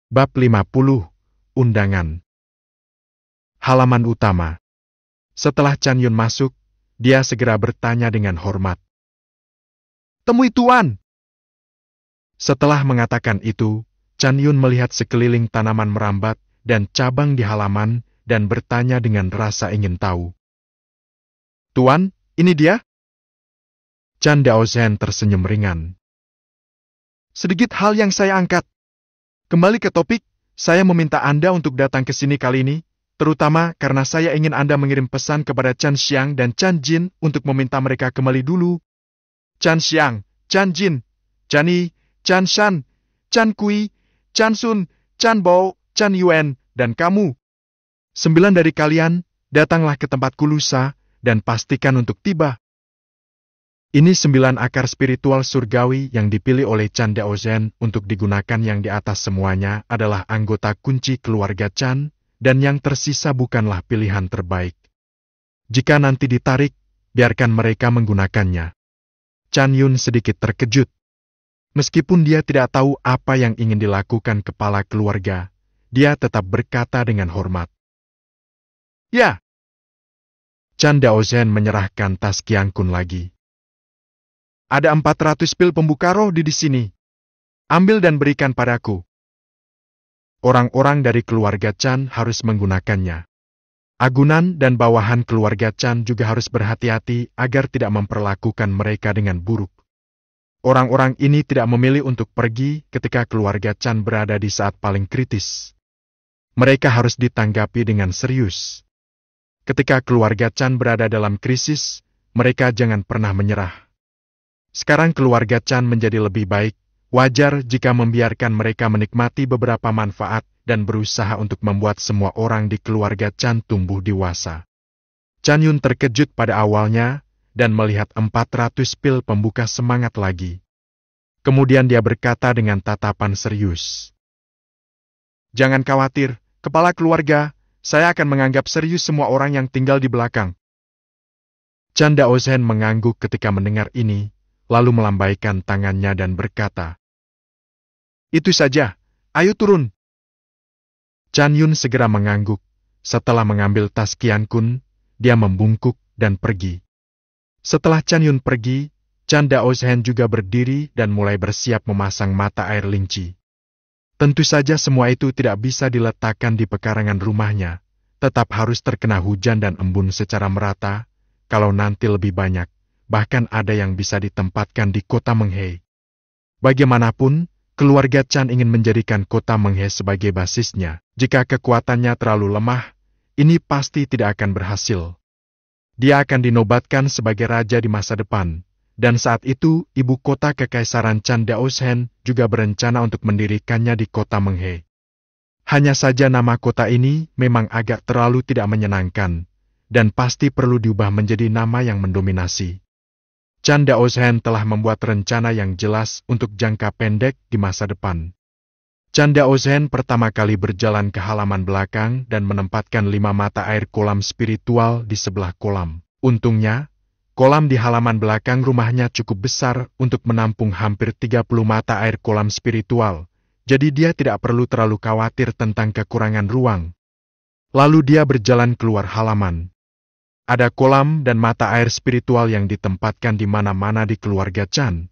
Bab 50, Undangan. Halaman utama. Setelah Chan Yun masuk, dia segera bertanya dengan hormat. "Temui Tuan." Setelah mengatakan itu, Chan Yun melihat sekeliling tanaman merambat dan cabang di halaman dan bertanya dengan rasa ingin tahu. "Tuan, ini dia?" Chan Daozhen tersenyum ringan. "Sedikit hal yang saya angkat. Kembali ke topik, saya meminta Anda untuk datang ke sini kali ini, terutama karena saya ingin Anda mengirim pesan kepada Chan Xiang dan Chan Jin untuk meminta mereka kembali dulu. Chan Xiang, Chan Jin, Chan Yi, Chan Shan, Chan Kui, Chan Sun, Chan Bo, Chan Yuan, dan kamu. 9 dari kalian, datanglah ke tempatku lusa dan pastikan untuk tiba." Ini 9 akar spiritual surgawi yang dipilih oleh Chan Daozhen untuk digunakan. Yang di atas semuanya adalah anggota kunci keluarga Chan, dan yang tersisa bukanlah pilihan terbaik. Jika nanti ditarik, biarkan mereka menggunakannya. Chan Yun sedikit terkejut. Meskipun dia tidak tahu apa yang ingin dilakukan kepala keluarga, dia tetap berkata dengan hormat. "Ya." Chan Daozhen menyerahkan tas Qiang Kun lagi. "Ada 400 pil pembuka roh di sini. Ambil dan berikan padaku." Orang-orang dari keluarga Chan harus menggunakannya. Agunan dan bawahan keluarga Chan juga harus berhati-hati agar tidak memperlakukan mereka dengan buruk. Orang-orang ini tidak memilih untuk pergi ketika keluarga Chan berada di saat paling kritis. Mereka harus ditanggapi dengan serius. Ketika keluarga Chan berada dalam krisis, mereka jangan pernah menyerah. Sekarang keluarga Chan menjadi lebih baik, wajar jika membiarkan mereka menikmati beberapa manfaat dan berusaha untuk membuat semua orang di keluarga Chan tumbuh dewasa. Chan Yun terkejut pada awalnya dan melihat 400 pil pembuka semangat lagi. Kemudian dia berkata dengan tatapan serius. "Jangan khawatir, kepala keluarga, saya akan menganggap serius semua orang yang tinggal di belakang." Chan Daozhen mengangguk ketika mendengar ini, lalu melambaikan tangannya dan berkata, "Itu saja, ayo turun." Chan Yun segera mengangguk. Setelah mengambil tas Qiang Kun, dia membungkuk dan pergi. Setelah Chan Yun pergi, Chan Daozhen juga berdiri dan mulai bersiap memasang mata air linci. Tentu saja semua itu tidak bisa diletakkan di pekarangan rumahnya, tetap harus terkena hujan dan embun secara merata. Kalau nanti lebih banyak, bahkan ada yang bisa ditempatkan di kota Menghe. Bagaimanapun, keluarga Chan ingin menjadikan kota Menghe sebagai basisnya. Jika kekuatannya terlalu lemah, ini pasti tidak akan berhasil. Dia akan dinobatkan sebagai raja di masa depan, dan saat itu ibu kota kekaisaran Chan Daozhen juga berencana untuk mendirikannya di kota Menghe. Hanya saja nama kota ini memang agak terlalu tidak menyenangkan, dan pasti perlu diubah menjadi nama yang mendominasi. Chan Daozhen telah membuat rencana yang jelas untuk jangka pendek di masa depan. Chan Daozhen pertama kali berjalan ke halaman belakang dan menempatkan 5 mata air kolam spiritual di sebelah kolam. Untungnya, kolam di halaman belakang rumahnya cukup besar untuk menampung hampir 30 mata air kolam spiritual, jadi dia tidak perlu terlalu khawatir tentang kekurangan ruang. Lalu dia berjalan keluar halaman. Ada kolam dan mata air spiritual yang ditempatkan di mana-mana di keluarga Chan.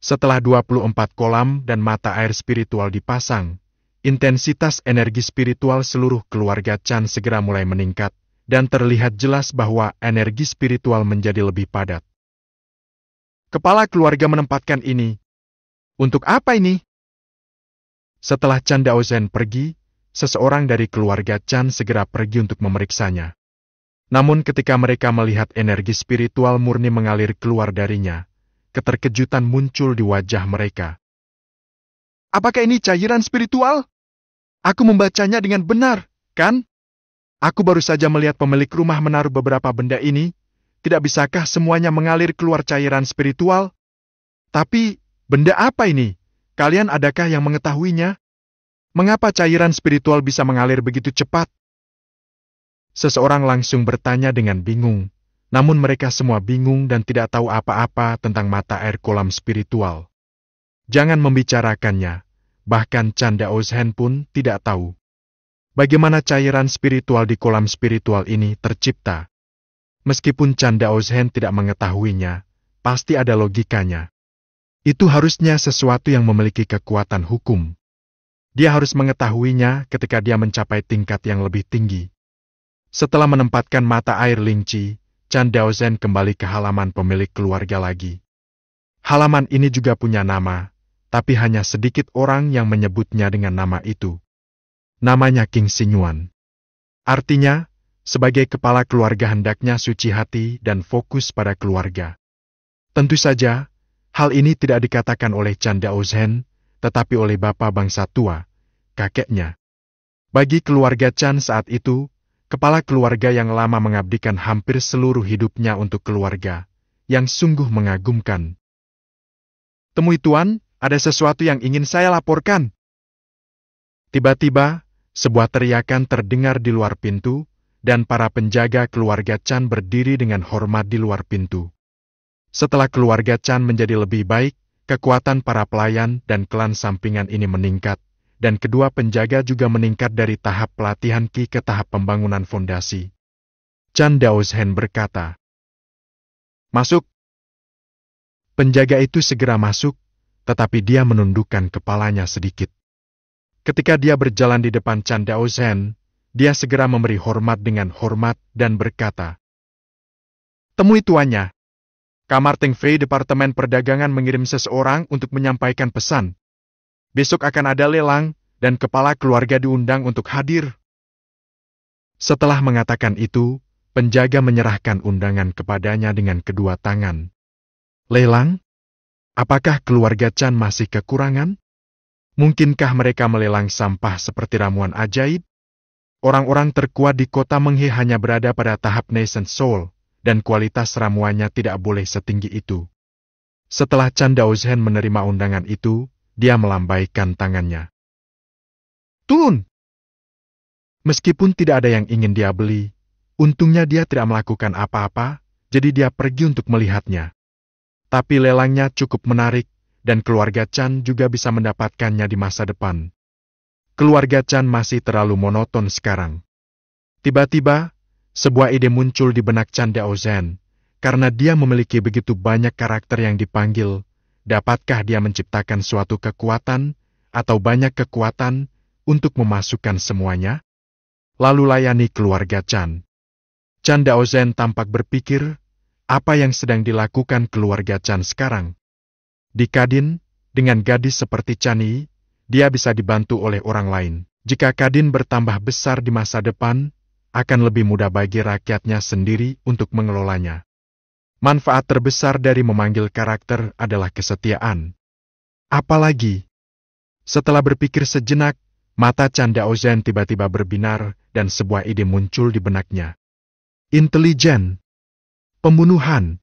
Setelah 24 kolam dan mata air spiritual dipasang, intensitas energi spiritual seluruh keluarga Chan segera mulai meningkat, dan terlihat jelas bahwa energi spiritual menjadi lebih padat. Kepala keluarga menempatkan ini. Untuk apa ini? Setelah Chan Daozhen pergi, seseorang dari keluarga Chan segera pergi untuk memeriksanya. Namun ketika mereka melihat energi spiritual murni mengalir keluar darinya, keterkejutan muncul di wajah mereka. "Apakah ini cairan spiritual? Aku membacanya dengan benar, kan? Aku baru saja melihat pemilik rumah menaruh beberapa benda ini. Tidak bisakah semuanya mengalir keluar cairan spiritual? Tapi, benda apa ini? Kalian adakah yang mengetahuinya? Mengapa cairan spiritual bisa mengalir begitu cepat?" Seseorang langsung bertanya dengan bingung, namun mereka semua bingung dan tidak tahu apa-apa tentang mata air kolam spiritual. Jangan membicarakannya, bahkan Chan Daozhen pun tidak tahu bagaimana cairan spiritual di kolam spiritual ini tercipta. Meskipun Chan Daozhen tidak mengetahuinya, pasti ada logikanya. Itu harusnya sesuatu yang memiliki kekuatan hukum. Dia harus mengetahuinya ketika dia mencapai tingkat yang lebih tinggi. Setelah menempatkan mata air Lingqi, Chan Daozhen kembali ke halaman pemilik keluarga lagi. Halaman ini juga punya nama, tapi hanya sedikit orang yang menyebutnya dengan nama itu. Namanya King Xinyuan. Artinya, sebagai kepala keluarga hendaknya suci hati dan fokus pada keluarga. Tentu saja, hal ini tidak dikatakan oleh Chan Daozhen, tetapi oleh bapak bangsa tua, kakeknya. Bagi keluarga Chan saat itu, kepala keluarga yang lama mengabdikan hampir seluruh hidupnya untuk keluarga, yang sungguh mengagumkan. "Temui Tuan, ada sesuatu yang ingin saya laporkan." Tiba-tiba, sebuah teriakan terdengar di luar pintu, dan para penjaga keluarga Chan berdiri dengan hormat di luar pintu. Setelah keluarga Chan menjadi lebih baik, kekuatan para pelayan dan klan sampingan ini meningkat, dan kedua penjaga juga meningkat dari tahap pelatihan Qi ke tahap pembangunan fondasi. Chan Daozhen berkata, "Masuk." Penjaga itu segera masuk, tetapi dia menundukkan kepalanya sedikit. Ketika dia berjalan di depan Chan Daozhen, dia segera memberi hormat dengan hormat dan berkata, "Temui tuannya. Kamar Teng Fei Departemen Perdagangan mengirim seseorang untuk menyampaikan pesan. Besok akan ada lelang, dan kepala keluarga diundang untuk hadir." Setelah mengatakan itu, penjaga menyerahkan undangan kepadanya dengan kedua tangan. "Lelang? Apakah keluarga Chan masih kekurangan? Mungkinkah mereka melelang sampah seperti ramuan ajaib? Orang-orang terkuat di kota Menghe hanya berada pada tahap nascent soul, dan kualitas ramuannya tidak boleh setinggi itu." Setelah Chan Daozhen menerima undangan itu, dia melambaikan tangannya. "Tun!" Meskipun tidak ada yang ingin dia beli, untungnya dia tidak melakukan apa-apa, jadi dia pergi untuk melihatnya. Tapi lelangnya cukup menarik, dan keluarga Chan juga bisa mendapatkannya di masa depan. Keluarga Chan masih terlalu monoton sekarang. Tiba-tiba, sebuah ide muncul di benak Chan Daozhen, karena dia memiliki begitu banyak karakter yang dipanggil. Dapatkah dia menciptakan suatu kekuatan, atau banyak kekuatan, untuk memasukkan semuanya? Lalu layani keluarga Chan. Chan Daozhen tampak berpikir, apa yang sedang dilakukan keluarga Chan sekarang? Di Kadin, dengan gadis seperti Chan Yi, dia bisa dibantu oleh orang lain. Jika Kadin bertambah besar di masa depan, akan lebih mudah bagi rakyatnya sendiri untuk mengelolanya. Manfaat terbesar dari memanggil karakter adalah kesetiaan. Apalagi, setelah berpikir sejenak, mata Chan Daozhen tiba-tiba berbinar dan sebuah ide muncul di benaknya. Intelijen. Pembunuhan.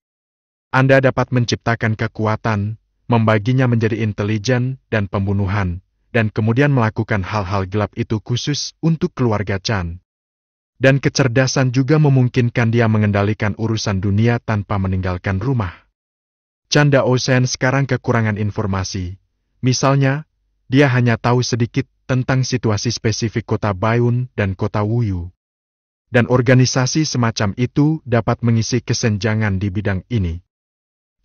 Anda dapat menciptakan kekuatan, membaginya menjadi intelijen dan pembunuhan, dan kemudian melakukan hal-hal gelap itu khusus untuk keluarga Chan. Dan kecerdasan juga memungkinkan dia mengendalikan urusan dunia tanpa meninggalkan rumah. Chan Daozhen sekarang kekurangan informasi. Misalnya, dia hanya tahu sedikit tentang situasi spesifik kota Baiyun dan kota Wuyu. Dan organisasi semacam itu dapat mengisi kesenjangan di bidang ini.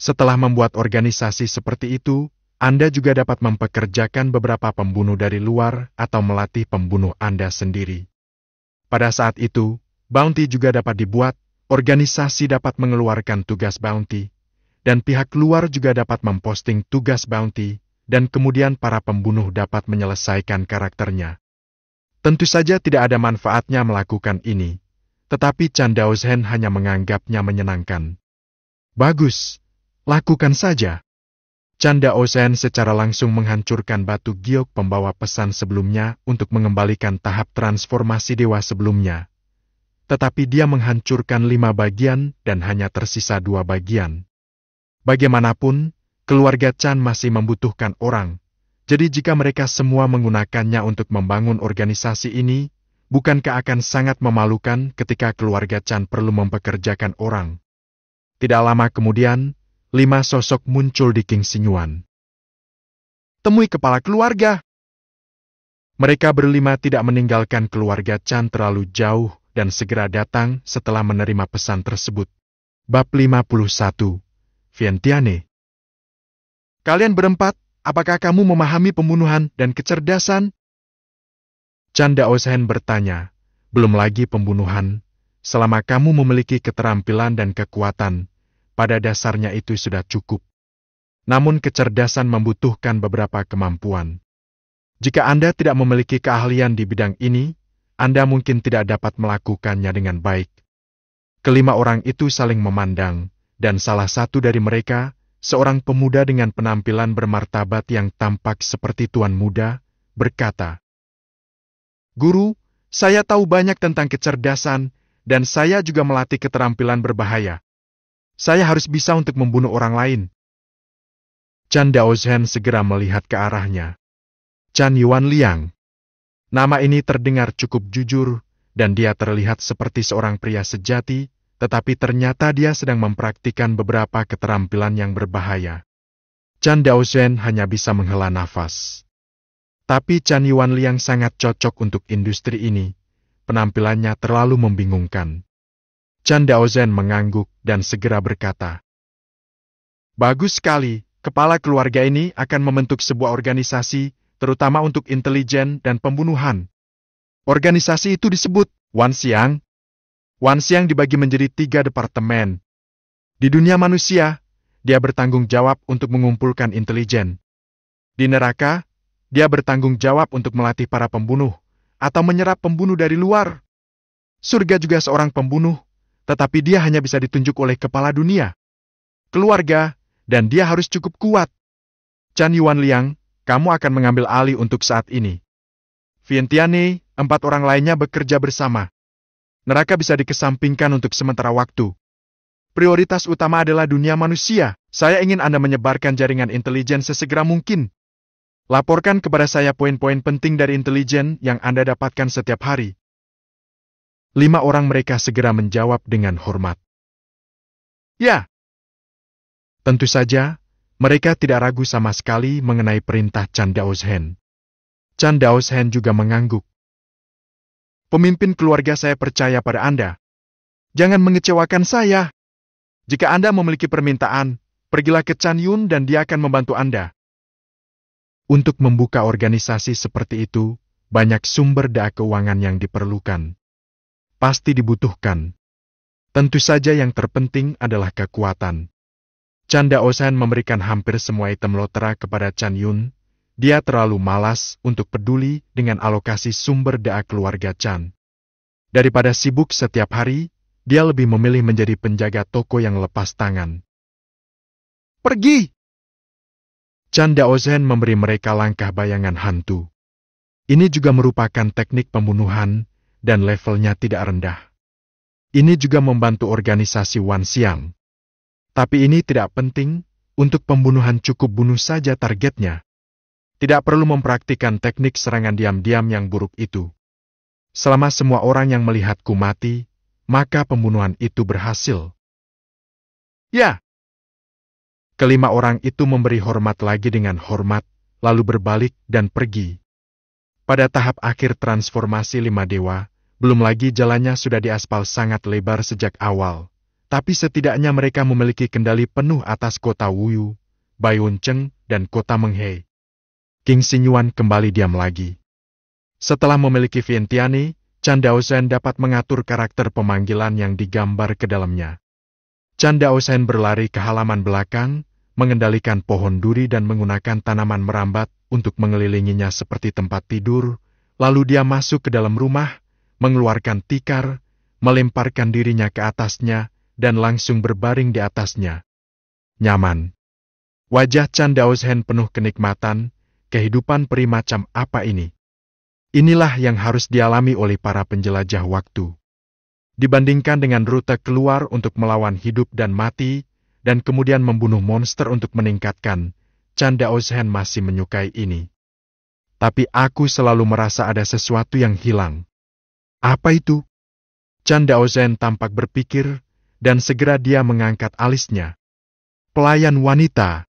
Setelah membuat organisasi seperti itu, Anda juga dapat mempekerjakan beberapa pembunuh dari luar atau melatih pembunuh Anda sendiri. Pada saat itu, bounty juga dapat dibuat, organisasi dapat mengeluarkan tugas bounty, dan pihak luar juga dapat memposting tugas bounty, dan kemudian para pembunuh dapat menyelesaikan karakternya. Tentu saja tidak ada manfaatnya melakukan ini, tetapi Chan Daozhen hanya menganggapnya menyenangkan. Bagus, lakukan saja. Chan Daozhen secara langsung menghancurkan batu giok pembawa pesan sebelumnya untuk mengembalikan tahap transformasi dewa sebelumnya. Tetapi dia menghancurkan 5 bagian dan hanya tersisa 2 bagian. Bagaimanapun, keluarga Chan masih membutuhkan orang. Jadi jika mereka semua menggunakannya untuk membangun organisasi ini, bukankah akan sangat memalukan ketika keluarga Chan perlu mempekerjakan orang? Tidak lama kemudian, 5 sosok muncul di King Xinyuan. "Temui kepala keluarga." Mereka berlima tidak meninggalkan keluarga Chan terlalu jauh dan segera datang setelah menerima pesan tersebut. Bab 51. Vientiane. Kalian berempat, apakah kamu memahami pembunuhan dan kecerdasan? Chan Daoshen bertanya. Belum lagi pembunuhan. Selama kamu memiliki keterampilan dan kekuatan, pada dasarnya itu sudah cukup. Namun kecerdasan membutuhkan beberapa kemampuan. Jika Anda tidak memiliki keahlian di bidang ini, Anda mungkin tidak dapat melakukannya dengan baik. Kelima orang itu saling memandang, dan salah satu dari mereka, seorang pemuda dengan penampilan bermartabat yang tampak seperti tuan muda, berkata, "Guru, saya tahu banyak tentang kecerdasan, dan saya juga melatih keterampilan berbahaya. Saya harus bisa untuk membunuh orang lain." Chan Daoshen segera melihat ke arahnya. Chan Yuan Liang. Nama ini terdengar cukup jujur, dan dia terlihat seperti seorang pria sejati, tetapi ternyata dia sedang mempraktikkan beberapa keterampilan yang berbahaya. Chan Daoshen hanya bisa menghela nafas. Tapi Chan Yuan Liang sangat cocok untuk industri ini. Penampilannya terlalu membingungkan. Chan Daoshen mengangguk dan segera berkata, "Bagus sekali, kepala keluarga ini akan membentuk sebuah organisasi, terutama untuk intelijen dan pembunuhan. Organisasi itu disebut Wanxiang. Wanxiang dibagi menjadi 3 departemen. Di dunia manusia, dia bertanggung jawab untuk mengumpulkan intelijen. Di neraka, dia bertanggung jawab untuk melatih para pembunuh, atau menyerap pembunuh dari luar. Surga juga seorang pembunuh, tetapi dia hanya bisa ditunjuk oleh kepala dunia. Keluarga, dan dia harus cukup kuat. Chan Yuan Liang, kamu akan mengambil alih untuk saat ini. Vientiane, 4 orang lainnya bekerja bersama. Neraka bisa dikesampingkan untuk sementara waktu. Prioritas utama adalah dunia manusia. Saya ingin Anda menyebarkan jaringan intelijen sesegera mungkin. Laporkan kepada saya poin-poin penting dari intelijen yang Anda dapatkan setiap hari." 5 orang mereka segera menjawab dengan hormat. "Ya." Tentu saja, mereka tidak ragu sama sekali mengenai perintah Chan Daoshen. Chan Daoshen juga mengangguk. "Pemimpin keluarga saya percaya pada Anda. Jangan mengecewakan saya. Jika Anda memiliki permintaan, pergilah ke Chan Yun dan dia akan membantu Anda." Untuk membuka organisasi seperti itu, banyak sumber daya keuangan yang diperlukan. Pasti dibutuhkan. Tentu saja yang terpenting adalah kekuatan. Chan Daoshen memberikan hampir semua item lotera kepada Chan Yun. Dia terlalu malas untuk peduli dengan alokasi sumber daya keluarga Chan. Daripada sibuk setiap hari, dia lebih memilih menjadi penjaga toko yang lepas tangan. "Pergi!" Chan Daoshen memberi mereka langkah bayangan hantu. Ini juga merupakan teknik pembunuhan, dan levelnya tidak rendah. Ini juga membantu organisasi Wanxiang. Tapi ini tidak penting, untuk pembunuhan cukup bunuh saja targetnya. Tidak perlu mempraktikkan teknik serangan diam-diam yang buruk itu. Selama semua orang yang melihatku mati, maka pembunuhan itu berhasil. "Ya." Kelima orang itu memberi hormat lagi dengan hormat, lalu berbalik dan pergi. Pada tahap akhir transformasi 5 dewa, belum lagi jalannya sudah diaspal sangat lebar sejak awal, tapi setidaknya mereka memiliki kendali penuh atas kota Wuyu, Baiuncheng, dan kota Menghei. King Xinyuan kembali diam lagi. Setelah memiliki Vientiane, Chan Daoshen dapat mengatur karakter pemanggilan yang digambar ke dalamnya. Chan Daoshen berlari ke halaman belakang, mengendalikan pohon duri dan menggunakan tanaman merambat untuk mengelilinginya seperti tempat tidur, lalu dia masuk ke dalam rumah, mengeluarkan tikar, melemparkan dirinya ke atasnya, dan langsung berbaring di atasnya. Nyaman. Wajah Chan Daoshen penuh kenikmatan, kehidupan peri macam apa ini? Inilah yang harus dialami oleh para penjelajah waktu. Dibandingkan dengan rute keluar untuk melawan hidup dan mati, dan kemudian membunuh monster untuk meningkatkan, Chan Daoshen masih menyukai ini. Tapi aku selalu merasa ada sesuatu yang hilang. Apa itu? Chan Daoshen tampak berpikir, dan segera dia mengangkat alisnya. Pelayan wanita.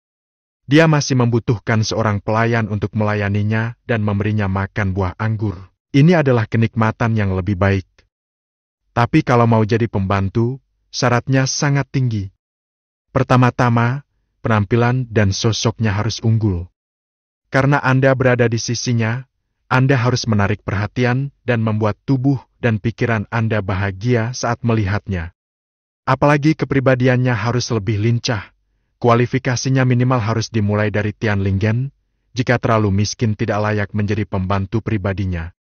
Dia masih membutuhkan seorang pelayan untuk melayaninya dan memberinya makan buah anggur. Ini adalah kenikmatan yang lebih baik. Tapi kalau mau jadi pembantu, syaratnya sangat tinggi. Pertama-tama, penampilan dan sosoknya harus unggul. Karena Anda berada di sisinya, Anda harus menarik perhatian dan membuat tubuh dan pikiran Anda bahagia saat melihatnya. Apalagi kepribadiannya harus lebih lincah. Kualifikasinya minimal harus dimulai dari Tian Lingen, jika terlalu miskin tidak layak menjadi pembantu pribadinya.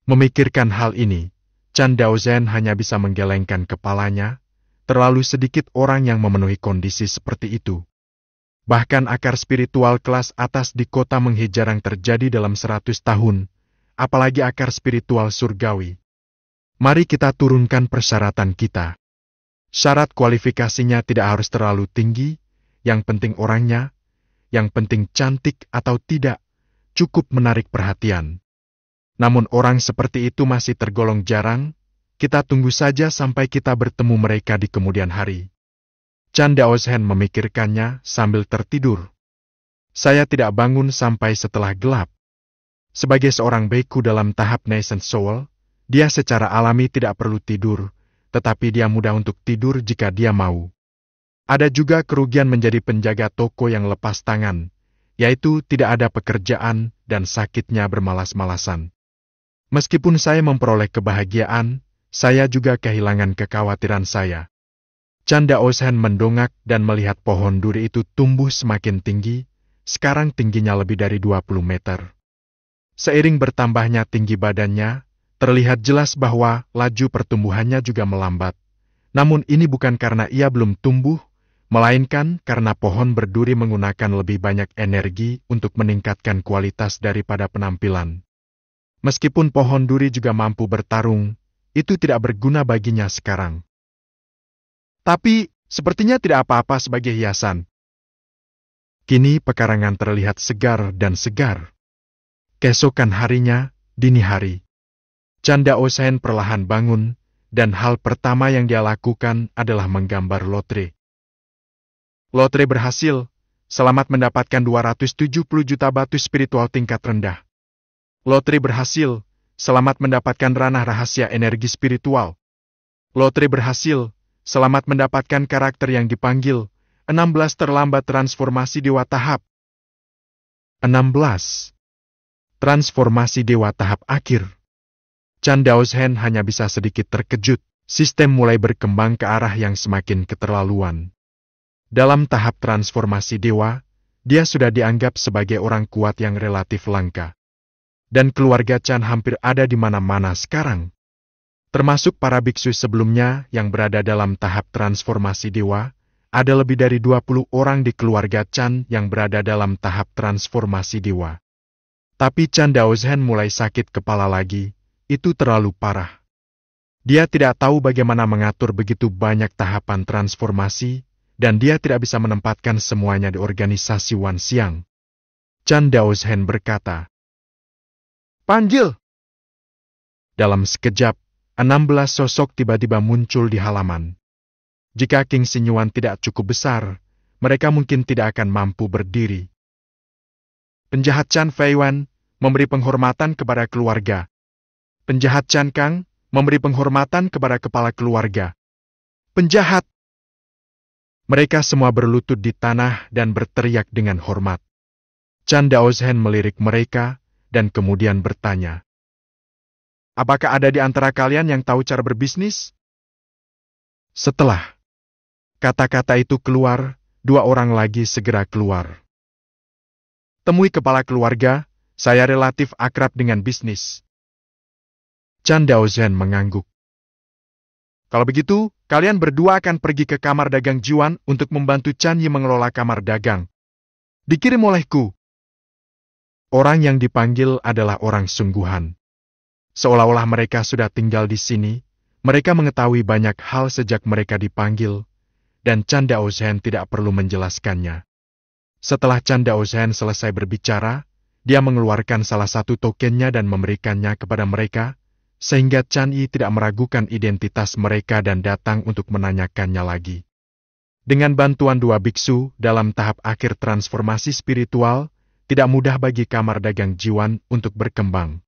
Memikirkan hal ini, Chan Daozhen hanya bisa menggelengkan kepalanya, terlalu sedikit orang yang memenuhi kondisi seperti itu. Bahkan akar spiritual kelas atas di kota menghijarang terjadi dalam 100 tahun, apalagi akar spiritual surgawi. Mari kita turunkan persyaratan kita. Syarat kualifikasinya tidak harus terlalu tinggi, yang penting orangnya, yang penting cantik atau tidak, cukup menarik perhatian. Namun orang seperti itu masih tergolong jarang, kita tunggu saja sampai kita bertemu mereka di kemudian hari. Chan Daozhen memikirkannya sambil tertidur. Saya tidak bangun sampai setelah gelap. Sebagai seorang bhikkhu dalam tahap nascent soul, dia secara alami tidak perlu tidur, tetapi dia mudah untuk tidur jika dia mau. Ada juga kerugian menjadi penjaga toko yang lepas tangan, yaitu tidak ada pekerjaan dan sakitnya bermalas-malasan. Meskipun saya memperoleh kebahagiaan, saya juga kehilangan kekhawatiran saya. Chan Daozhen mendongak dan melihat pohon duri itu tumbuh semakin tinggi, sekarang tingginya lebih dari 20 meter. Seiring bertambahnya tinggi badannya, terlihat jelas bahwa laju pertumbuhannya juga melambat. Namun ini bukan karena ia belum tumbuh, melainkan karena pohon berduri menggunakan lebih banyak energi untuk meningkatkan kualitas daripada penampilan. Meskipun pohon duri juga mampu bertarung, itu tidak berguna baginya sekarang. Tapi, sepertinya tidak apa-apa sebagai hiasan. Kini pekarangan terlihat segar dan segar. Keesokan harinya, dini hari. Chan Daozhen perlahan bangun, dan hal pertama yang dia lakukan adalah menggambar lotre. Lotre berhasil, selamat mendapatkan 270 juta batu spiritual tingkat rendah. Lotre berhasil, selamat mendapatkan ranah rahasia energi spiritual. Lotre berhasil, selamat mendapatkan karakter yang dipanggil, 16 terlambat transformasi dewa tahap. 16. Transformasi dewa tahap akhir. Chan Daozhen hanya bisa sedikit terkejut, sistem mulai berkembang ke arah yang semakin keterlaluan. Dalam tahap transformasi dewa, dia sudah dianggap sebagai orang kuat yang relatif langka. Dan keluarga Chan hampir ada di mana-mana sekarang. Termasuk para biksu sebelumnya yang berada dalam tahap transformasi dewa, ada lebih dari 20 orang di keluarga Chan yang berada dalam tahap transformasi dewa. Tapi Chan Daozhen mulai sakit kepala lagi, itu terlalu parah. Dia tidak tahu bagaimana mengatur begitu banyak tahapan transformasi, dan dia tidak bisa menempatkan semuanya di organisasi Wan Xiang. Chan Daozhen berkata, "Panggil!" Dalam sekejap, 16 sosok tiba-tiba muncul di halaman. Jika King Sinyuan tidak cukup besar, mereka mungkin tidak akan mampu berdiri. Penjahat Chan Feiwan memberi penghormatan kepada keluarga. Penjahat Chan Kang memberi penghormatan kepada kepala keluarga. Penjahat! Mereka semua berlutut di tanah dan berteriak dengan hormat. Chan Daozhen melirik mereka dan kemudian bertanya, "Apakah ada di antara kalian yang tahu cara berbisnis?" Setelah kata-kata itu keluar, 2 orang lagi segera keluar. "Temui kepala keluarga, saya relatif akrab dengan bisnis." Chan Daozhen mengangguk. "Kalau begitu, kalian berdua akan pergi ke kamar dagang Jiwan untuk membantu Chan Yi mengelola kamar dagang. Dikirim olehku." Orang yang dipanggil adalah orang sungguhan. Seolah-olah mereka sudah tinggal di sini, mereka mengetahui banyak hal sejak mereka dipanggil, dan Chan Daozhen tidak perlu menjelaskannya. Setelah Chan Daozhen selesai berbicara, dia mengeluarkan salah satu tokennya dan memberikannya kepada mereka, sehingga Chan Yi tidak meragukan identitas mereka dan datang untuk menanyakannya lagi. Dengan bantuan dua biksu dalam tahap akhir transformasi spiritual, tidak mudah bagi kamar dagang Jiwan untuk berkembang.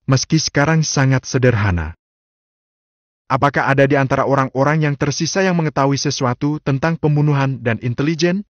Meski sekarang sangat sederhana. Apakah ada di antara orang-orang yang tersisa yang mengetahui sesuatu tentang pembunuhan dan intelijen?